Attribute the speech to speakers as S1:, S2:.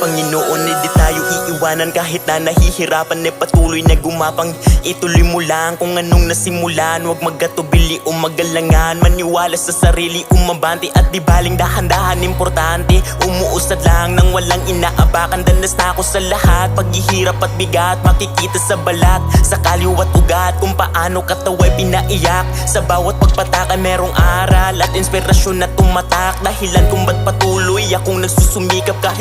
S1: Panginoon, di tayo iiwanan kahit na nahihirapan, patuloy na gumapang. Ituloy mo lang kung anong nasimulan, huwag magkatubili o magalangan. Maniwala sa sarili, umabante at di baling dahan-dahan. Importante, umuusad lang nang walang inaapakan. Danas na ako sa lahat, paghihirap at bigat makikita sa balat, sa kaliwat ugat kung paano katawa'y pinaiyak. Sa bawat pagpataka merong aral at inspirasyon na tumatak, dahilan kung ba't patuloy akong nagsusumikap kahit